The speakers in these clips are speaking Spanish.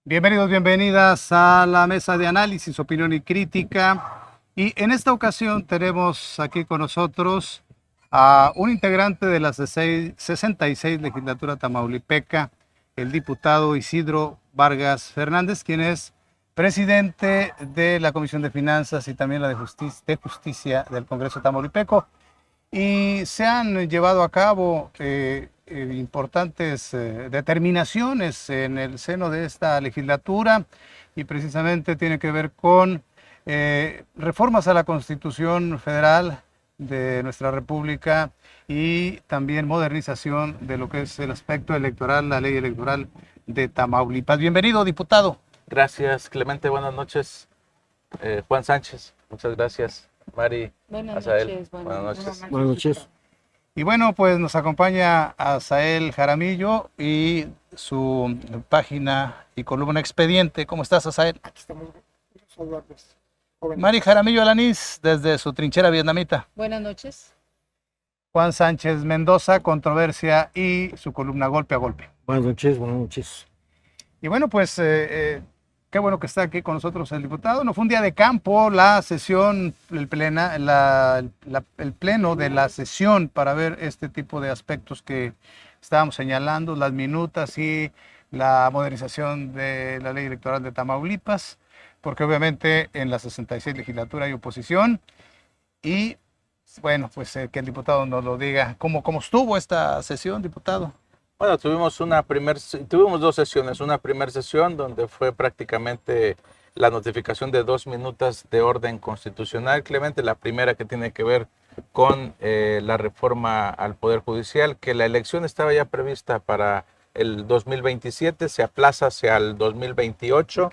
Bienvenidos, bienvenidas a la mesa de análisis, opinión y crítica. Y en esta ocasión tenemos aquí con nosotros a un integrante de la 66 legislatura tamaulipeca, el diputado Isidro Vargas Fernández, quien es presidente de la Comisión de Finanzas y también la de Justicia del Congreso Tamaulipeco. Y se han llevado a cabo importantes determinaciones en el seno de esta legislatura y precisamente tiene que ver con reformas a la Constitución Federal de nuestra República y también modernización de lo que es el aspecto electoral, la ley electoral de Tamaulipas. Bienvenido, diputado. Gracias, Clemente. Buenas noches. Juan Sánchez, muchas gracias. Mari, Asael, buenas noches. Buenas noches. Y bueno, pues nos acompaña Asael Jaramillo y su página y columna Expediente. ¿Cómo estás, Asael? Aquí estamos. Mari Jaramillo Alanís, desde su trinchera vietnamita. Buenas noches. Juan Sánchez Mendoza, Controversia y su columna Golpe a Golpe. Buenas noches, buenas noches. Y bueno, pues qué bueno que está aquí con nosotros el diputado. No fue un día de campo, la sesión, el pleno de la sesión para ver este tipo de aspectos que estábamos señalando, las minutas y la modernización de la ley electoral de Tamaulipas, porque obviamente en la 66 legislatura hay oposición y bueno, pues que el diputado nos lo diga. ¿Cómo estuvo esta sesión, diputado? Bueno, tuvimos dos sesiones. Una primera sesión donde fue prácticamente la notificación de 2 minutas de orden constitucional, Clemente. La primera que tiene que ver con la reforma al Poder Judicial, que la elección estaba ya prevista para el 2027, se aplaza hacia el 2028,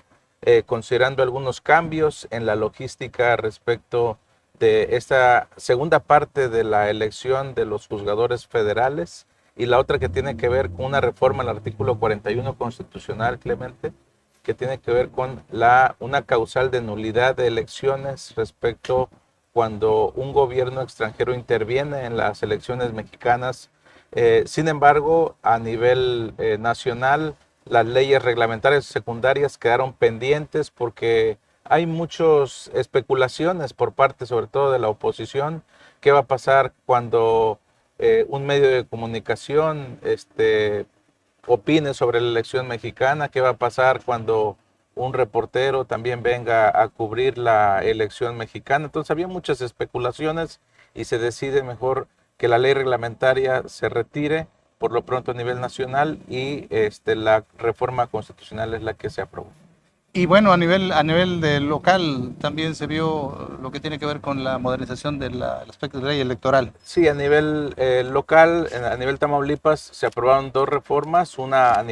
considerando algunos cambios en la logística respecto de esta segunda parte de la elección de los juzgadores federales, y la otra que tiene que ver con una reforma al artículo 41 constitucional, Clemente, que tiene que ver con una causal de nulidad de elecciones respecto cuando un gobierno extranjero interviene en las elecciones mexicanas. Sin embargo, a nivel nacional, las leyes reglamentarias secundarias quedaron pendientes porque hay muchas especulaciones por parte, sobre todo de la oposición. ¿Qué va a pasar cuando un medio de comunicación opine sobre la elección mexicana? ¿Qué va a pasar cuando un reportero también venga a cubrir la elección mexicana? Entonces había muchas especulaciones y se decide mejor que la ley reglamentaria se retire por lo pronto a nivel nacional y la reforma constitucional es la que se aprobó. Y bueno, a nivel del local también se vio lo que tiene que ver con la modernización del aspecto de ley electoral. Sí, a nivel local, a nivel Tamaulipas, se aprobaron 2 reformas, una a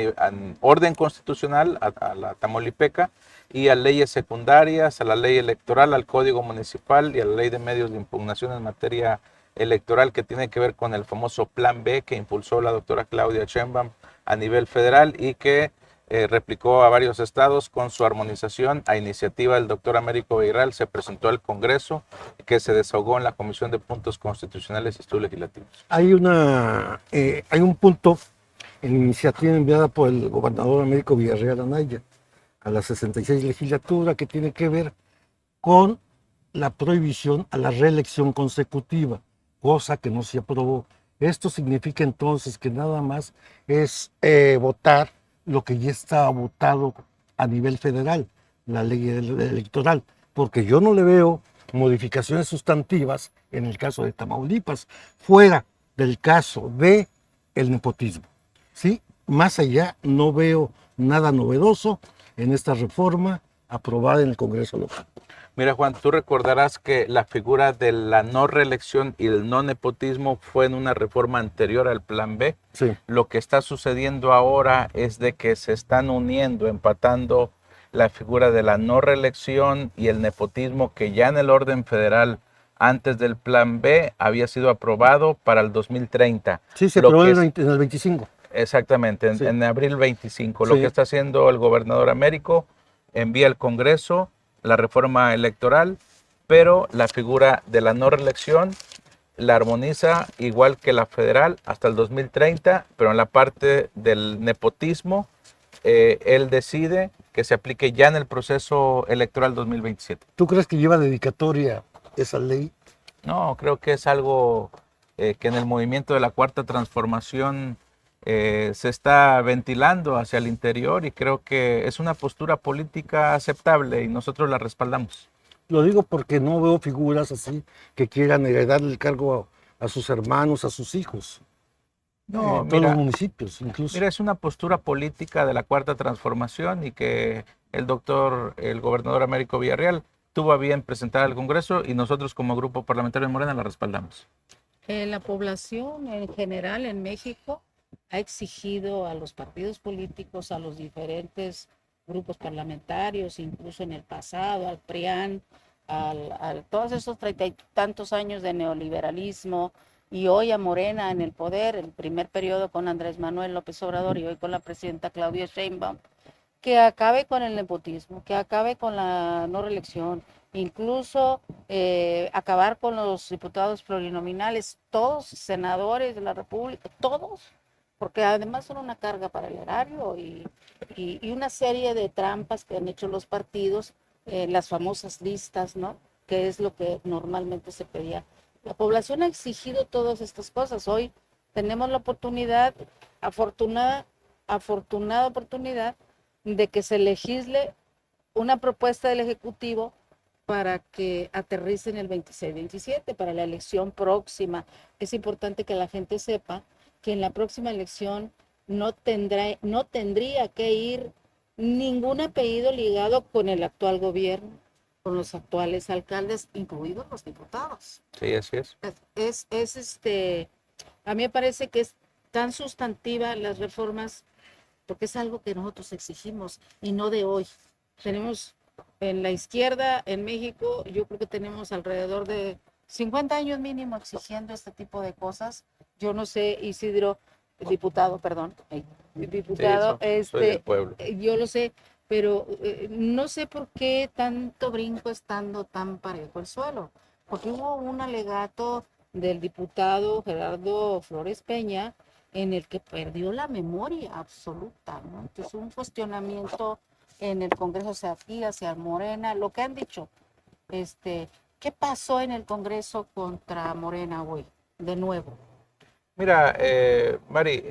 orden constitucional a la tamaulipeca y a leyes secundarias, a la ley electoral, al código municipal y a la ley de medios de impugnación en materia electoral, que tiene que ver con el famoso Plan B que impulsó la doctora Claudia Sheinbaum a nivel federal y que replicó a varios estados con su armonización a iniciativa del doctor Américo Villarreal. Se presentó al Congreso, que se desahogó en la Comisión de Puntos Constitucionales y Estudios Legislativos. Hay un punto en iniciativa enviada por el gobernador Américo Villarreal Anaya a la 66 legislatura que tiene que ver con la prohibición a la reelección consecutiva, cosa que no se aprobó. Esto significa entonces que nada más es votar lo que ya está votado a nivel federal, la ley electoral, porque yo no le veo modificaciones sustantivas en el caso de Tamaulipas, fuera del caso de el nepotismo, ¿sí? Más allá no veo nada novedoso en esta reforma aprobada en el Congreso local. Mira, Juan, tú recordarás que la figura de la no reelección y el no nepotismo fue en una reforma anterior al Plan B. Sí. Lo que está sucediendo ahora es de que se están uniendo, empatando la figura de la no reelección y el nepotismo, que ya en el orden federal antes del plan B había sido aprobado para el 2030. Sí, se Lo aprobó que en es- en el 25. Exactamente, Sí. en abril 25. Lo Sí. que está haciendo el gobernador Américo, envía al Congreso la reforma electoral, pero la figura de la no reelección la armoniza igual que la federal hasta el 2030, pero en la parte del nepotismo, él decide que se aplique ya en el proceso electoral 2027. ¿Tú crees que lleva dedicatoria esa ley? No, creo que es algo que en el movimiento de la Cuarta Transformación se está ventilando hacia el interior y creo que es una postura política aceptable y nosotros la respaldamos. Lo digo porque no veo figuras así que quieran heredar el cargo a sus hermanos, a sus hijos, No, en todos los mira, municipios incluso. mira, es una postura política de la Cuarta Transformación y que el gobernador Américo Villarreal, tuvo a bien presentar al Congreso y nosotros como grupo parlamentario de Morena la respaldamos. La población en general en México ha exigido a los partidos políticos, a los diferentes grupos parlamentarios, incluso en el pasado, al PRIAN, todos esos 30 y tantos años de neoliberalismo, y hoy a Morena en el poder, el primer periodo con Andrés Manuel López Obrador y hoy con la presidenta Claudia Sheinbaum, que acabe con el nepotismo, que acabe con la no reelección, incluso acabar con los diputados plurinominales, todos senadores de la República, todos, porque además son una carga para el erario y una serie de trampas que han hecho los partidos, las famosas listas, ¿no? Que es lo que normalmente se pedía. La población ha exigido todas estas cosas. Hoy tenemos la oportunidad, afortunada oportunidad, de que se legisle una propuesta del Ejecutivo para que aterrice en el 26-27, para la elección próxima. Es importante que la gente sepa que en la próxima elección no tendría que ir ningún apellido ligado con el actual gobierno, con los actuales alcaldes, incluidos los diputados. Sí, así es. A mí me parece que es tan sustantiva las reformas porque es algo que nosotros exigimos y no de hoy. Tenemos en la izquierda en México, yo creo que tenemos alrededor de 50 años mínimo exigiendo este tipo de cosas. Yo no sé, Isidro, diputado, perdón, diputado, soy del pueblo. yo lo sé, pero no sé por qué tanto brinco estando tan parejo el suelo, porque hubo un alegato del diputado Gerardo Flores Peña en el que perdió la memoria absoluta, ¿no? Entonces un cuestionamiento en el Congreso hacia Morena, lo que han dicho, ¿qué pasó en el Congreso contra Morena hoy? De nuevo. Mira, Mari,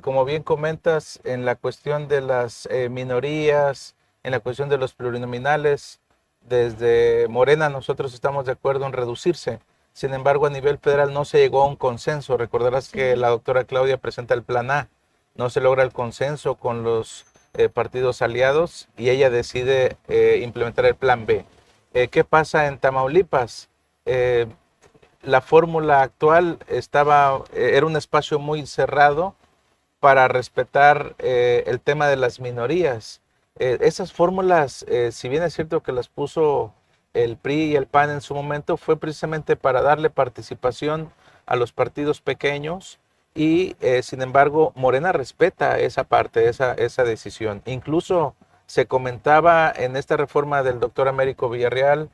como bien comentas, en la cuestión de las minorías, en la cuestión de los plurinominales, desde Morena nosotros estamos de acuerdo en reducirse. Sin embargo, a nivel federal no se llegó a un consenso. Recordarás que la doctora Claudia presenta el plan A, no se logra el consenso con los partidos aliados y ella decide implementar el plan B. ¿Qué pasa en Tamaulipas? La fórmula actual era un espacio muy cerrado para respetar el tema de las minorías. Esas fórmulas, si bien es cierto que las puso el PRI y el PAN en su momento, fue precisamente para darle participación a los partidos pequeños y sin embargo Morena respeta esa parte, esa decisión. Incluso se comentaba en esta reforma del doctor Américo Villarreal,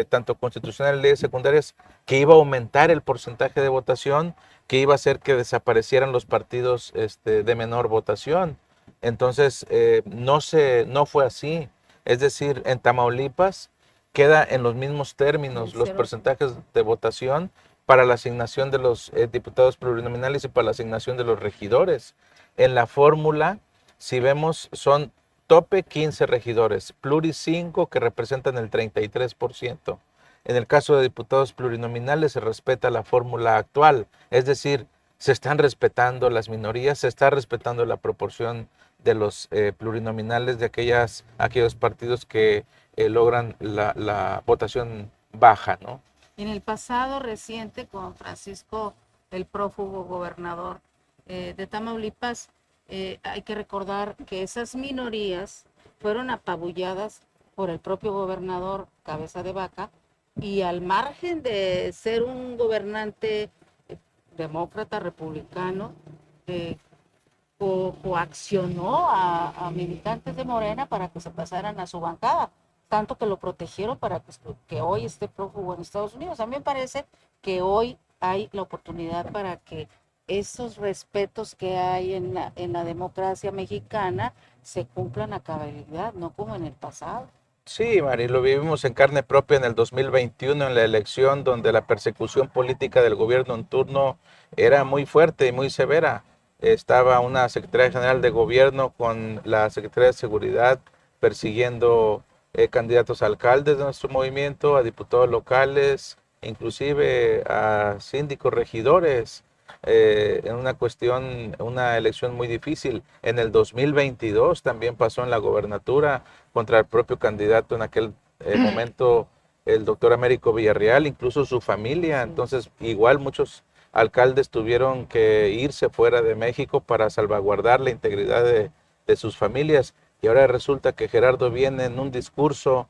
tanto constitucional y leyes secundarias, que iba a aumentar el porcentaje de votación, que iba a hacer que desaparecieran los partidos de menor votación. Entonces, no fue así. Es decir, en Tamaulipas queda en los mismos términos los porcentajes de votación para la asignación de los diputados plurinominales y para la asignación de los regidores. En la fórmula, si vemos, son tope 15 regidores, pluri 5 que representan el 33%. En el caso de diputados plurinominales se respeta la fórmula actual, es decir, se están respetando las minorías, se está respetando la proporción de los plurinominales de aquellos partidos que logran la votación baja, ¿no? En el pasado reciente, con Francisco, el prófugo gobernador de Tamaulipas, hay que recordar que esas minorías fueron apabulladas por el propio gobernador Cabeza de Vaca y al margen de ser un gobernante demócrata, republicano, eh, coaccionó a militantes de Morena para que se pasaran a su bancada, tanto que lo protegieron para que hoy esté prófugo en Estados Unidos. A mí me parece que hoy hay la oportunidad para que esos respetos que hay en la democracia mexicana se cumplan a cabalidad, no como en el pasado. Sí, Mari, lo vivimos en carne propia en el 2021, en la elección, donde la persecución política del gobierno en turno era muy fuerte y muy severa. Estaba una secretaria general de gobierno con la secretaria de seguridad persiguiendo candidatos a alcaldes de nuestro movimiento, a diputados locales, inclusive a síndicos regidores, en una cuestión, una elección muy difícil. En el 2022 también pasó en la gobernatura contra el propio candidato en aquel momento, el doctor Américo Villarreal, incluso su familia. Entonces, igual muchos alcaldes tuvieron que irse fuera de México para salvaguardar la integridad de sus familias. Y ahora resulta que Gerardo viene en un discurso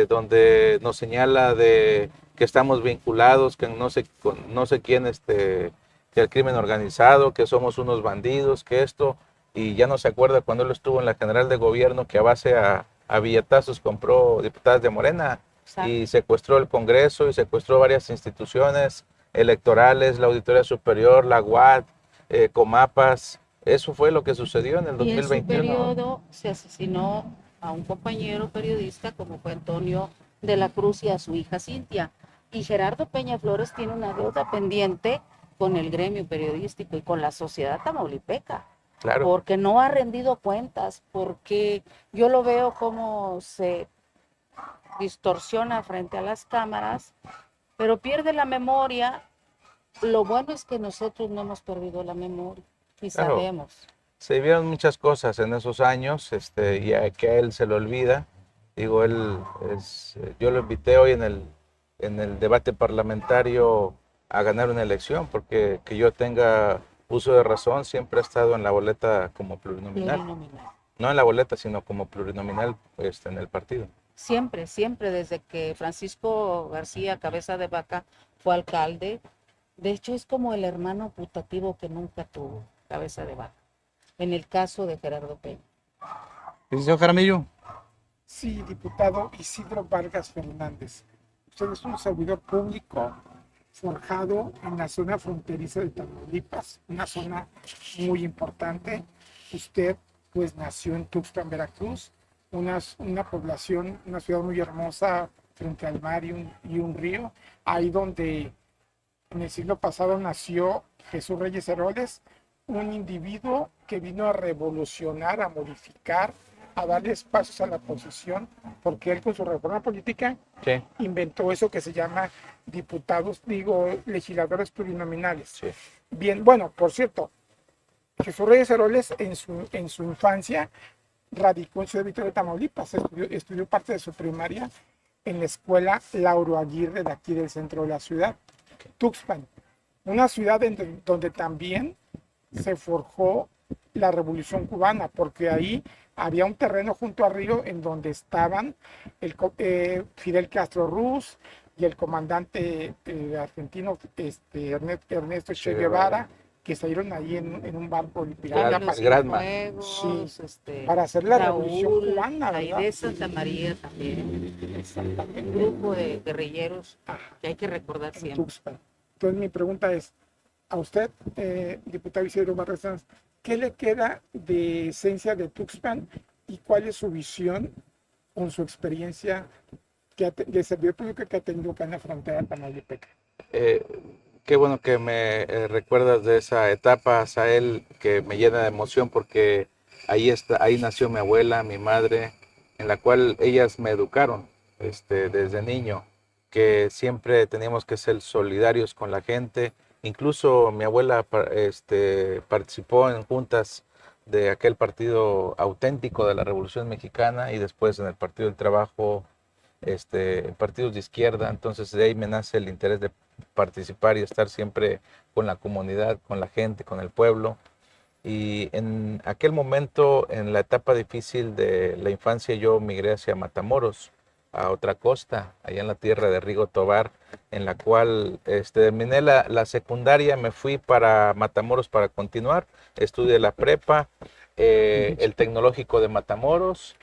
donde nos señala de que estamos vinculados, que no sé quién, que el crimen organizado, que somos unos bandidos, que esto, y ya no se acuerda cuando él estuvo en la General de Gobierno que a base a billetazos compró diputadas de Morena. Exacto. Y secuestró el Congreso y secuestró varias instituciones electorales, la Auditoría Superior, la UAT, Comapas. Eso fue lo que sucedió en el Y en su 2021. periodo se asesinó a un compañero periodista como fue Antonio de la Cruz y a su hija Cintia. Y Gerardo Peña Flores tiene una deuda pendiente con el gremio periodístico y con la sociedad tamaulipeca. Claro. Porque no ha rendido cuentas, porque yo lo veo como se distorsiona frente a las cámaras, pero pierde la memoria. Lo bueno es que nosotros no hemos perdido la memoria y Claro. sabemos. Se vieron muchas cosas en esos años, y a que a él se lo olvida. Digo, yo lo invité hoy en el debate parlamentario a ganar una elección, porque que yo tenga uso de razón siempre ha estado en la boleta como plurinominal. Plurinominal. No en la boleta, sino como plurinominal en el partido. Siempre, siempre, desde que Francisco García, cabeza de vaca, fue alcalde. De hecho, es como el hermano putativo que nunca tuvo, cabeza de vaca, en el caso de Gerardo Peña. Licenciado Jaramillo. Sí, diputado Isidro Vargas Fernández. Usted es un servidor público forjado en la zona fronteriza de Tamaulipas, una zona muy importante. Usted pues nació en Tuxpan, Veracruz, una población, una ciudad muy hermosa frente al mar y un río, ahí donde en el siglo pasado nació Jesús Reyes Heroles, un individuo que vino a revolucionar, a modificar, a darle espacios a la oposición, porque él con su reforma política Sí. inventó eso que se llama legisladores plurinominales. Sí. Bien, bueno, por cierto, Jesús Reyes Heroles en su infancia radicó en Ciudad Victoria de Tamaulipas, estudió parte de su primaria en la escuela Lauro Aguirre de aquí del centro de la ciudad, Tuxpan, una ciudad donde también se forjó la Revolución Cubana, porque ahí había un terreno junto al río en donde estaban Fidel Castro Ruz y el comandante argentino Ernesto Che Guevara, que salieron ahí en un barco pirata para hacer la Revolución Cubana, Ahí ¿verdad? de Santa María también. Un grupo de guerrilleros que hay que recordar En siempre. Tuxpan. Entonces mi pregunta es, a usted, diputado Isidro Vargas Fernández, ¿qué le queda de esencia de Tuxpan y cuál es su visión con su experiencia de servidor público que ha tenido acá en la frontera tamaulipeca? Qué bueno que me recuerdas de esa etapa, Sael, que me llena de emoción porque ahí nació mi abuela, mi madre, en la cual ellas me educaron desde niño, que siempre teníamos que ser solidarios con la gente. Incluso mi abuela participó en juntas de aquel partido auténtico de la Revolución Mexicana y después en el Partido del Trabajo, en partidos de izquierda. Entonces de ahí me nace el interés de participar y estar siempre con la comunidad, con la gente, con el pueblo. Y en aquel momento, en la etapa difícil de la infancia, yo migré hacia Matamoros a otra costa, allá en la tierra de Rigo Tobar, en la cual terminé la secundaria, me fui para Matamoros para continuar, estudié la prepa, el tecnológico de Matamoros,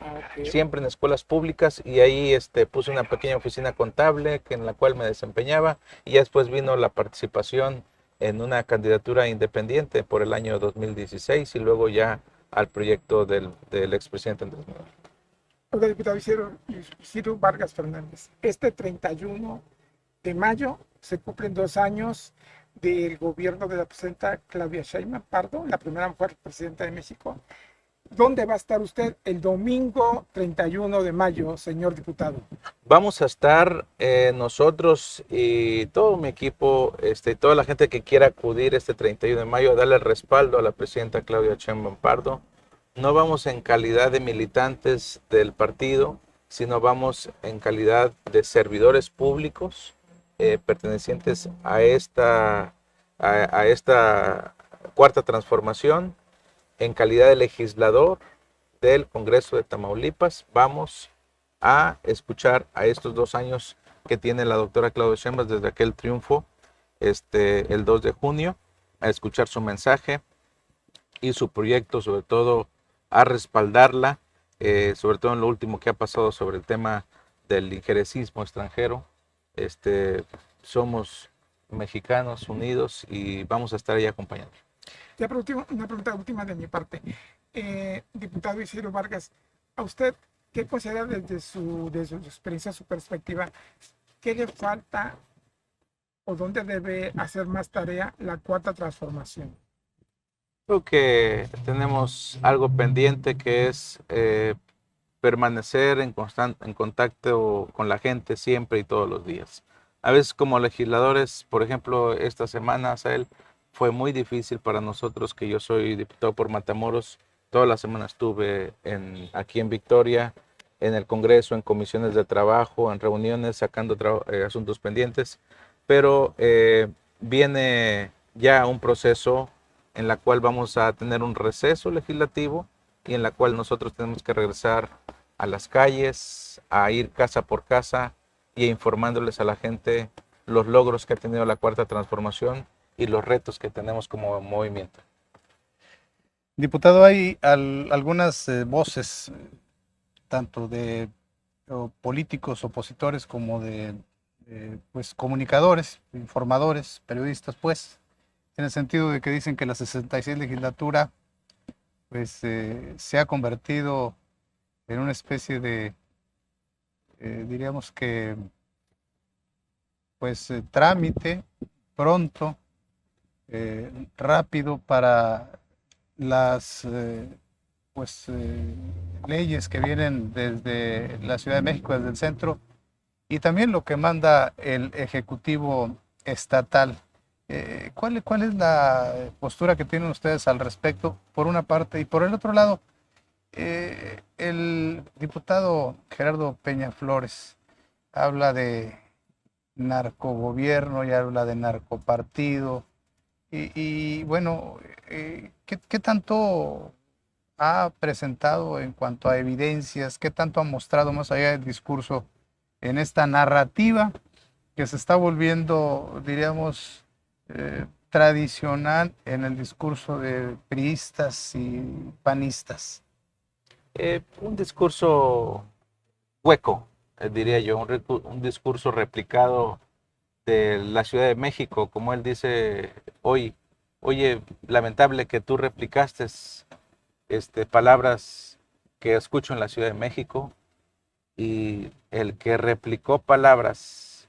siempre en escuelas públicas, y ahí puse una pequeña oficina contable en la cual me desempeñaba, y ya después vino la participación en una candidatura independiente por el año 2016 y luego ya al proyecto del expresidente Andrés Manuel. Oiga, diputado Isidro Vargas Fernández, este 31 de mayo se cumplen 2 años del gobierno de la presidenta Claudia Sheinbaum Pardo, la primera mujer presidenta de México. ¿Dónde va a estar usted el domingo 31 de mayo, señor diputado? Vamos a estar nosotros y todo mi equipo, toda la gente que quiera acudir este 31 de mayo a darle el respaldo a la presidenta Claudia Sheinbaum Pardo. No vamos en calidad de militantes del partido, sino vamos en calidad de servidores públicos pertenecientes a esta cuarta transformación, en calidad de legislador del Congreso de Tamaulipas. Vamos a escuchar a estos 2 años que tiene la doctora Claudia Sheinbaum desde aquel triunfo, el 2 de junio, a escuchar su mensaje y su proyecto, sobre todo a respaldarla, sobre todo en lo último que ha pasado sobre el tema del injerencismo extranjero. Somos mexicanos unidos y vamos a estar ahí acompañando. Ya por último, una pregunta última de mi parte. Diputado Isidro Vargas, ¿a usted qué considera desde su experiencia, su perspectiva, qué le falta o dónde debe hacer más tarea la cuarta transformación? Creo que tenemos algo pendiente, que es permanecer en contacto con la gente siempre y todos los días. A veces como legisladores, por ejemplo, esta semana, Sael, fue muy difícil para nosotros, que yo soy diputado por Matamoros. Toda la semana estuve aquí en Victoria, en el Congreso, en comisiones de trabajo, en reuniones, sacando asuntos pendientes, pero viene ya un proceso en la cual vamos a tener un receso legislativo y en la cual nosotros tenemos que regresar a las calles, a ir casa por casa y informándoles a la gente los logros que ha tenido la cuarta transformación y los retos que tenemos como movimiento. Diputado, hay algunas voces, tanto de políticos opositores como de pues, comunicadores, informadores, periodistas, pues, en el sentido de que dicen que la 66 legislatura pues, se ha convertido en una especie de, diríamos que, pues, trámite pronto, rápido para las leyes que vienen desde la Ciudad de México, desde el centro, y también lo que manda el Ejecutivo Estatal. ¿Cuál es la postura que tienen ustedes al respecto, por una parte? Y por el otro lado, el diputado Gerardo Peña Flores habla de narcogobierno y habla de narcopartido. Y bueno, ¿qué tanto ha presentado en cuanto a evidencias? ¿Qué tanto ha mostrado más allá del discurso en esta narrativa que se está volviendo, diríamos, tradicional en el discurso de priistas y panistas? Un discurso hueco, diría yo, un discurso replicado de la Ciudad de México, como él dice hoy. Oye, lamentable que tú replicaste palabras que escucho en la Ciudad de México, y el que replicó palabras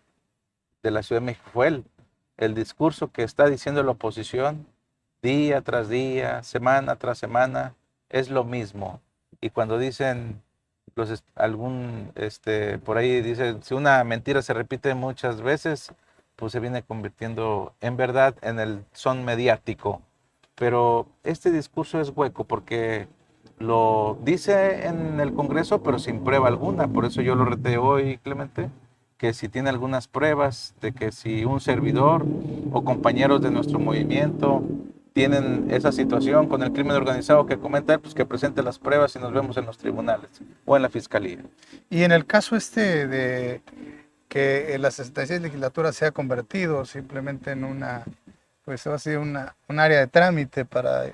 de la Ciudad de México fue él. El discurso que está diciendo la oposición día tras día, semana tras semana, es lo mismo. Y cuando dicen por ahí dicen, si una mentira se repite muchas veces, pues se viene convirtiendo en verdad en el son mediático. Pero este discurso es hueco porque lo dice en el Congreso, pero sin prueba alguna. Por eso yo lo reté hoy, Clemente, que si tiene algunas pruebas de que si un servidor o compañeros de nuestro movimiento tienen esa situación con el crimen organizado que comenta él, pues que presente las pruebas y nos vemos en los tribunales o en la fiscalía. Y en el caso de que la 66 legislatura se ha convertido simplemente en una, pues ha sido un área de trámite para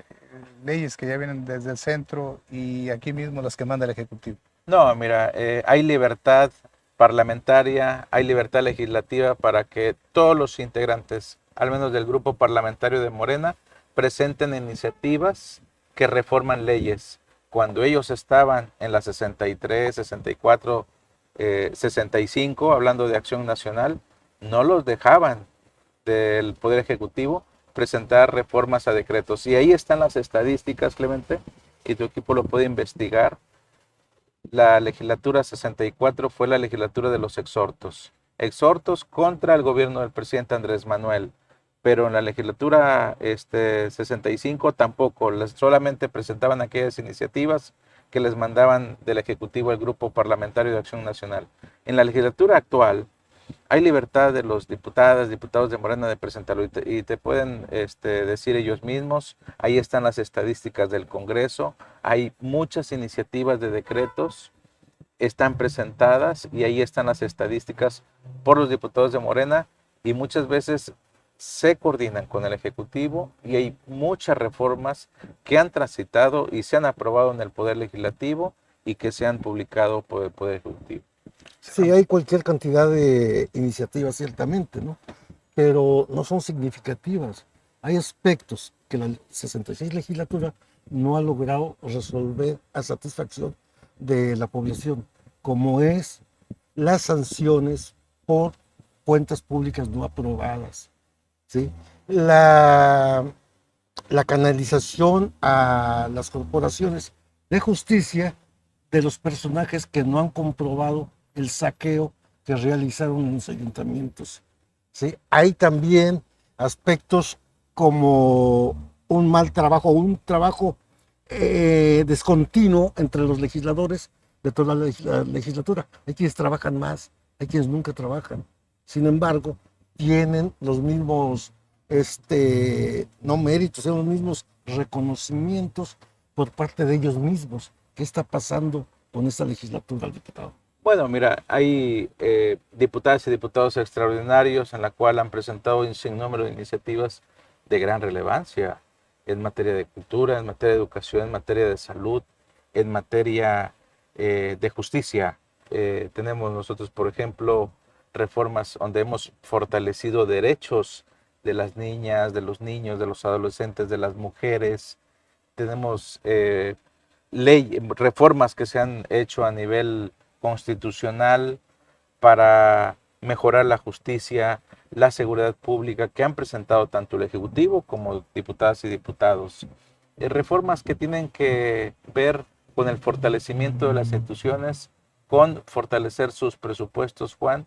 leyes que ya vienen desde el centro y aquí mismo las que manda el Ejecutivo. No, mira, hay libertad parlamentaria, hay libertad legislativa para que todos los integrantes, al menos del grupo parlamentario de Morena, presenten iniciativas que reforman leyes. Cuando ellos estaban en la 63, 64, 65, hablando de Acción Nacional, no los dejaban del Poder Ejecutivo presentar reformas a decretos. Y ahí están las estadísticas, Clemente, y tu equipo lo puede investigar. La legislatura 64 fue la legislatura de los exhortos. Exhortos contra el gobierno del presidente Andrés Manuel. Pero en la legislatura 65 tampoco, solamente presentaban aquellas iniciativas que les mandaban del Ejecutivo el Grupo Parlamentario de Acción Nacional. En la legislatura actual hay libertad de los diputados de Morena de presentarlo y te pueden decir ellos mismos, ahí están las estadísticas del Congreso, hay muchas iniciativas de decretos, están presentadas y ahí están las estadísticas por los diputados de Morena y muchas veces se coordinan con el Ejecutivo y hay muchas reformas que han transitado y se han aprobado en el Poder Legislativo y que se han publicado por el Poder Ejecutivo. Sí, hay cualquier cantidad de iniciativas, ciertamente, ¿no? Pero no son significativas. Hay aspectos que la 66 legislatura no ha logrado resolver a satisfacción de la población, como es las sanciones por cuentas públicas no aprobadas, ¿sí? La canalización a las corporaciones de justicia de los personajes que no han comprobado el saqueo que realizaron en los ayuntamientos, ¿sí? Hay también aspectos como un mal trabajo, un trabajo descontinuo entre los legisladores de toda la legislatura. Hay quienes trabajan más, hay quienes nunca trabajan. Sin embargo, tienen los mismos, no méritos, sino los mismos reconocimientos por parte de ellos mismos. ¿Qué está pasando con esta legislatura, diputado? Bueno, mira, hay diputadas y diputados extraordinarios en la cual han presentado un sinnúmero de iniciativas de gran relevancia en materia de cultura, en materia de educación, en materia de salud, en materia de justicia. Tenemos nosotros, por ejemplo, reformas donde hemos fortalecido derechos de las niñas, de los niños, de los adolescentes, de las mujeres. Tenemos reformas que se han hecho a nivel constitucional para mejorar la justicia, la seguridad pública, que han presentado tanto el Ejecutivo como diputadas y diputados. Reformas que tienen que ver con el fortalecimiento de las instituciones, con fortalecer sus presupuestos, Juan.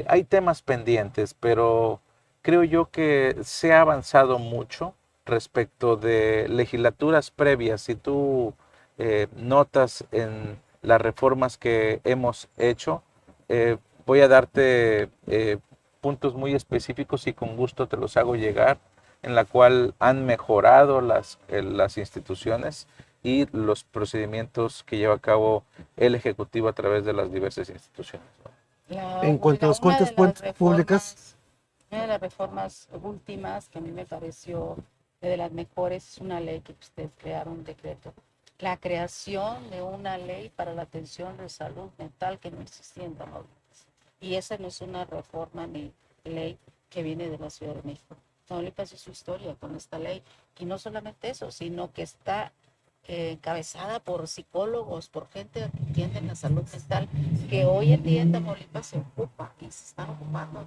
Hay temas pendientes, pero creo yo que se ha avanzado mucho respecto de legislaturas previas. Si tú notas en las reformas que hemos hecho, voy a darte puntos muy específicos y con gusto te los hago llegar, en la cual han mejorado las instituciones y los procedimientos que lleva a cabo el Ejecutivo a través de las diversas instituciones, ¿no? En cuanto a las cuentas públicas, una de las reformas últimas que a mí me pareció de las mejores es una ley que ustedes crearon, un decreto. La creación de una ley para la atención de salud mental que no existía en Tamaulipas. Y esa no es una reforma ni ley que viene de la Ciudad de México. Tamaulipas es su historia con esta ley. Y no solamente eso, sino que está encabezada por psicólogos, por gente que entiende la salud mental, que hoy en día en Tamaulipas se ocupa y se están ocupando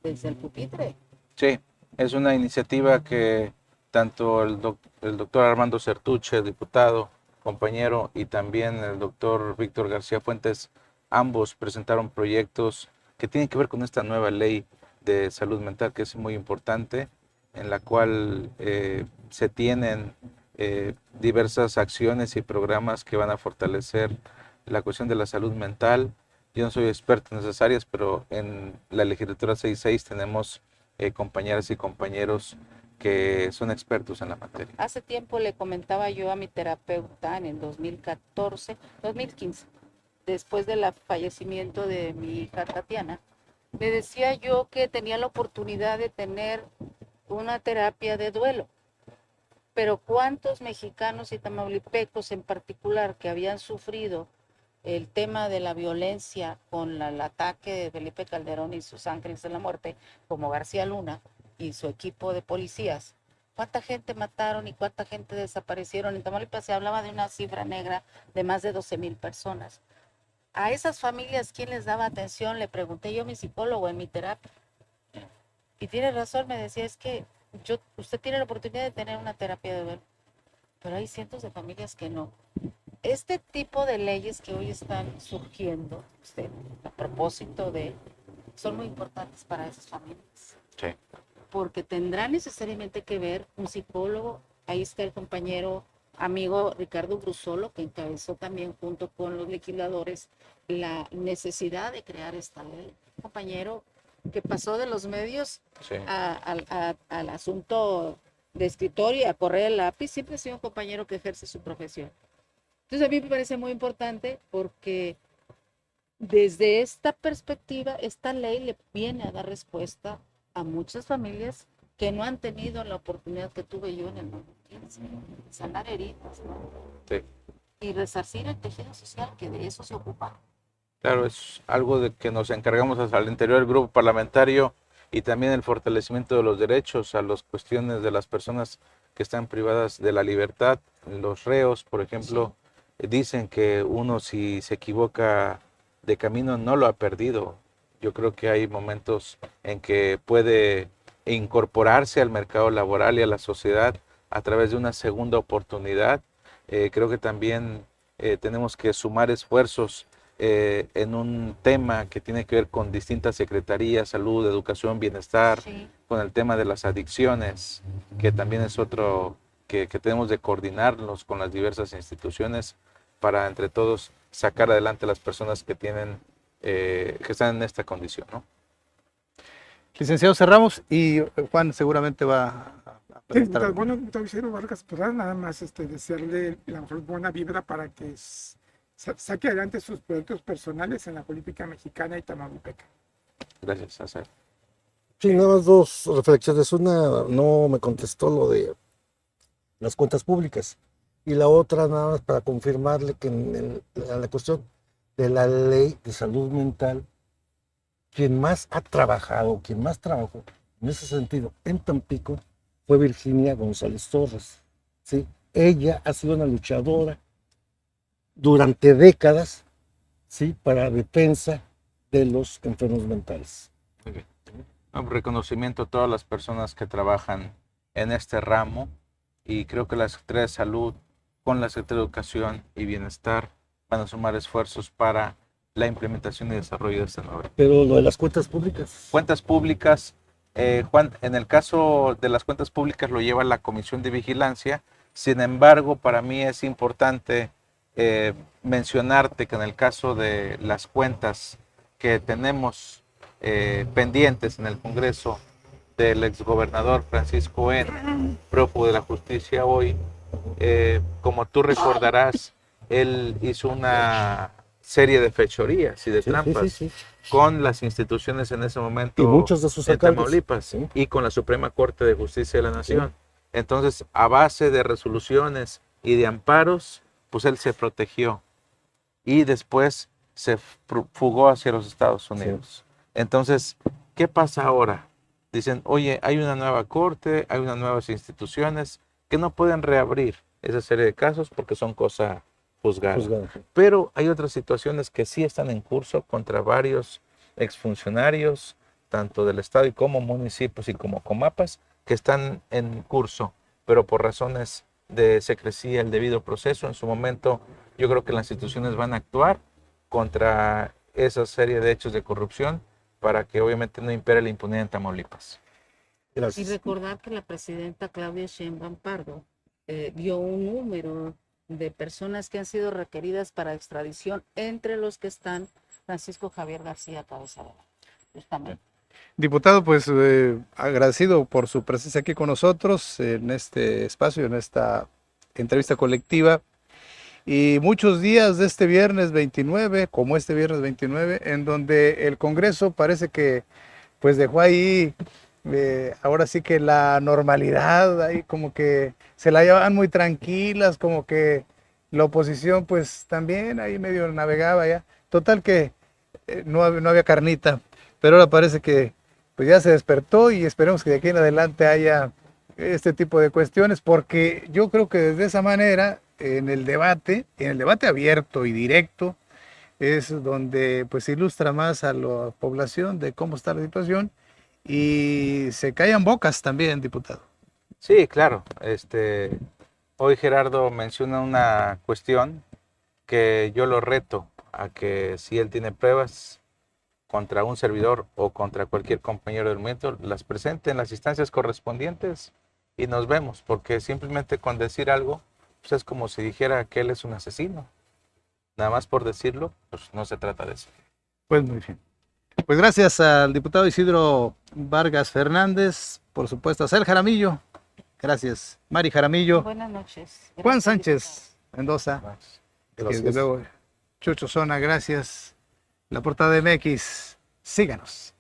desde el pupitre. Sí, es una iniciativa que tanto el doctor Armando Certuche, diputado, compañero, y también el doctor Víctor García Fuentes, ambos presentaron proyectos que tienen que ver con esta nueva ley de salud mental, que es muy importante, en la cual se tienen diversas acciones y programas que van a fortalecer la cuestión de la salud mental. Yo no soy experto en esas áreas, pero en la legislatura 66 tenemos compañeras y compañeros que son expertos en la materia. Hace tiempo le comentaba yo a mi terapeuta en el 2015, después del fallecimiento de mi hija Tatiana, le decía yo que tenía la oportunidad de tener una terapia de duelo, pero ¿cuántos mexicanos y tamaulipecos en particular que habían sufrido el tema de la violencia con el ataque de Felipe Calderón y sus ángeles de la muerte, como García Luna y su equipo de policías? ¿Cuánta gente mataron y cuánta gente desaparecieron? En Tamaulipas se hablaba de una cifra negra de más de 12,000 personas. A esas familias, ¿quién les daba atención? Le pregunté yo a mi psicólogo en mi terapia. Y tiene razón, me decía, es que usted tiene la oportunidad de tener una terapia de duelo, pero hay cientos de familias que no. Este tipo de leyes que hoy están surgiendo, a propósito son muy importantes para esas familias. Sí. Porque tendrá necesariamente que ver un psicólogo. Ahí está el compañero amigo Ricardo Brusolo, que encabezó también junto con los legisladores la necesidad de crear esta ley. Un compañero que pasó de los medios Sí. al asunto de escritorio y a correr el lápiz, siempre ha sido un compañero que ejerce su profesión. Entonces a mí me parece muy importante porque desde esta perspectiva, esta ley le viene a dar respuesta a muchas familias que no han tenido la oportunidad que tuve yo en el 2015, sanar heridas, ¿no? Sí. Y resarcir el tejido social, que de eso se ocupa. Claro, es algo de que nos encargamos al interior del grupo parlamentario y también el fortalecimiento de los derechos a las cuestiones de las personas que están privadas de la libertad. Los reos, por ejemplo, dicen que uno si se equivoca de camino no lo ha perdido. Yo creo que hay momentos en que puede incorporarse al mercado laboral y a la sociedad a través de una segunda oportunidad. Creo que también tenemos que sumar esfuerzos en un tema que tiene que ver con distintas secretarías, salud, educación, bienestar, Sí. con el tema de las adicciones, que también es otro que tenemos de coordinarnos con las diversas instituciones para entre todos sacar adelante a las personas que tienen, que están en esta condición, ¿no? Licenciado, cerramos y Juan seguramente va a preguntar. Bueno, doctor Isidro Vargas, pues nada más desearle la mejor buena vibra para que saque adelante sus proyectos personales en la política mexicana y tamaulipeca. Gracias, César. Sí, nada más dos reflexiones. Una, no me contestó lo de las cuentas públicas. Y la otra, nada más para confirmarle que en la cuestión de la ley de salud mental, quien más ha trabajado, quien más trabajó en ese sentido en Tampico fue Virginia González Torres. ¿Sí? Ella ha sido una luchadora durante décadas, ¿sí?, para defensa de los enfermos mentales. Muy bien. Un reconocimiento a todas las personas que trabajan en este ramo y creo que la Secretaría de Salud con la Secretaría de Educación y Bienestar van a sumar esfuerzos para la implementación y desarrollo de esta nueva. Pero lo de las cuentas públicas. Cuentas públicas, Juan, en el caso de las cuentas públicas lo lleva la Comisión de Vigilancia. Sin embargo, para mí es importante mencionarte que en el caso de las cuentas que tenemos pendientes en el Congreso del exgobernador Francisco N., prófugo de la justicia hoy, como tú recordarás, él hizo una serie de fechorías y de trampas Sí. con las instituciones en ese momento Y muchos de sus de alcaldes. Tamaulipas, Sí. y con la Suprema Corte de Justicia de la Nación. Entonces, a base de resoluciones y de amparos, pues él se protegió y después se fugó hacia los Estados Unidos. Entonces, ¿qué pasa ahora? Dicen, oye, hay una nueva corte, hay unas nuevas instituciones que no pueden reabrir esa serie de casos porque son cosa juzgada. Pero hay otras situaciones que sí están en curso contra varios exfuncionarios, tanto del Estado y como municipios y como comapas, que están en curso, pero por razones de secrecía, el debido proceso. En su momento, yo creo que las instituciones van a actuar contra esa serie de hechos de corrupción para que obviamente no impere la impunidad en Tamaulipas. Gracias. Y recordar que la presidenta Claudia Sheinbaum Pardo dio un número de personas que han sido requeridas para extradición, entre los que están Francisco Javier García Cabeza de Vaca, justamente. Diputado, pues agradecido por su presencia aquí con nosotros en este espacio, en esta entrevista colectiva. Y muchos días de este viernes 29, como este viernes 29, en donde el Congreso parece que pues dejó ahí, ahora sí que la normalidad, ahí como que se la llevaban muy tranquilas, como que la oposición pues también ahí medio navegaba ya. Total que no había carnita, pero ahora parece que pues ya se despertó y esperemos que de aquí en adelante haya este tipo de cuestiones, porque yo creo que desde esa manera, en el debate abierto y directo, es donde pues se ilustra más a la población de cómo está la situación y se callan bocas también, diputado. Sí, claro. Hoy Gerardo menciona una cuestión que yo lo reto a que si él tiene pruebas contra un servidor o contra cualquier compañero del movimiento, las presente en las instancias correspondientes y nos vemos, porque simplemente con decir algo, pues es como si dijera que él es un asesino. Nada más por decirlo, pues no se trata de eso. Pues muy bien. Pues gracias al diputado Isidro Vargas Fernández, por supuesto a Cel Jaramillo, gracias. Mari Jaramillo, Buenas noches. Juan Gracias, Sánchez Mendoza, y desde luego Chucho Zona, gracias. La portada de MX, síganos.